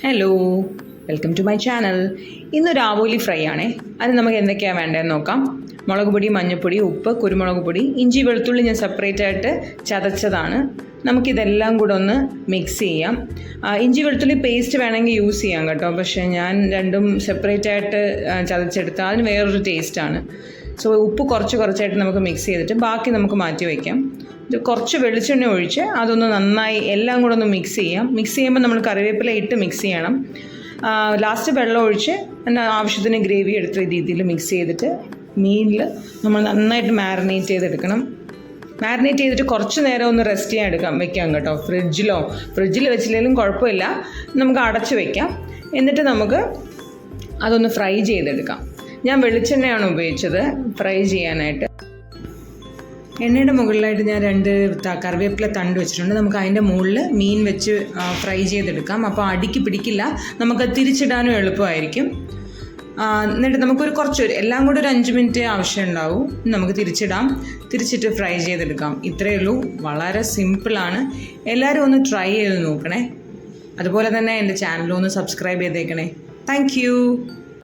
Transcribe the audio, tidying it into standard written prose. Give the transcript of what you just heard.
Hello, welcome to my channel. ഇന്നൊരു ആവോലി fry ആണേ. അത് നമുക്ക് എന്തൊക്കെയാണ് വേണ്ടതെന്ന് നോക്കാം. മുളക് പൊടി, മഞ്ഞൾപ്പൊടി, ഉപ്പ്, കുരുമുളക് പൊടി, ഇഞ്ചി, വെളുത്തുള്ളി ഞാൻ സെപ്പറേറ്റ് ആയിട്ട് ചതച്ചതാണ്. നമുക്കിതെല്ലാം കൂടെ ഒന്ന് മിക്സ് ചെയ്യാം. ഇഞ്ചി വെളുത്തുള്ളി പേസ്റ്റ് വേണമെങ്കിൽ യൂസ് ചെയ്യാം കേട്ടോ, പക്ഷേ ഞാൻ രണ്ടും സെപ്പറേറ്റ് ആയിട്ട് ചതച്ചെടുത്ത് അതിന് വേറൊരു ടേസ്റ്റാണ്. സോ ഉപ്പ് കുറച്ചായിട്ട് നമുക്ക് മിക്സ് ചെയ്തിട്ട് ബാക്കി നമുക്ക് മാറ്റി വയ്ക്കാം. ഇത് കുറച്ച് വെളിച്ചെണ്ണ ഒഴിച്ച് അതൊന്ന് നന്നായി എല്ലാം കൂടെ ഒന്ന് മിക്സ് ചെയ്യാം. മിക്സ് ചെയ്യുമ്പോൾ നമ്മൾ കറിവേപ്പില ഇട്ട് മിക്സ് ചെയ്യണം. ലാസ്റ്റ് വെള്ളം ഒഴിച്ച് ആവശ്യത്തിന് ഗ്രേവി എടുത്ത രീതിയിൽ മിക്സ് ചെയ്തിട്ട് മീനിൽ നമ്മൾ നന്നായിട്ട് മാരിനേറ്റ് ചെയ്തെടുക്കണം. മാരിനേറ്റ് ചെയ്തിട്ട് കുറച്ച് നേരം ഒന്ന് റെസ്റ്റ് ചെയ്യാൻ വെക്കാം കേട്ടോ. ഫ്രിഡ്ജിൽ വെച്ചില്ലെങ്കിലും കുഴപ്പമില്ല, നമുക്ക് അടച്ച് വെക്കാം. എന്നിട്ട് നമുക്ക് അതൊന്ന് ഫ്രൈ ചെയ്തെടുക്കാം. ഞാൻ വെളിച്ചെണ്ണയാണ് ഉപയോഗിച്ചത് ഫ്രൈ ചെയ്യാനായിട്ട്. എണ്ണയുടെ മുകളിലായിട്ട് ഞാൻ 2 കറിവേപ്പില തണ്ട് വെച്ചിട്ടുണ്ട്. നമുക്ക് അതിൻ്റെ മുകളിൽ മീൻ വെച്ച് ഫ്രൈ ചെയ്തെടുക്കാം. അപ്പോൾ അടിക്ക് പിടിക്കില്ല, നമുക്ക് തിരിച്ചിടാനും എളുപ്പമായിരിക്കും. എന്നിട്ട് നമുക്കൊരു എല്ലാം കൂടെ ഒരു 5 മിനിറ്റ് ആവശ്യമുണ്ടാവും. നമുക്ക് തിരിച്ചിട്ട് ഫ്രൈ ചെയ്തെടുക്കാം. ഇത്രയേ ഉള്ളൂ, വളരെ സിമ്പിളാണ്. എല്ലാവരും ഒന്ന് ട്രൈ ചെയ്ത് നോക്കണേ. അതുപോലെ തന്നെ എൻ്റെ ചാനലൊന്ന് സബ്സ്ക്രൈബ് ചെയ്തേക്കണേ. താങ്ക്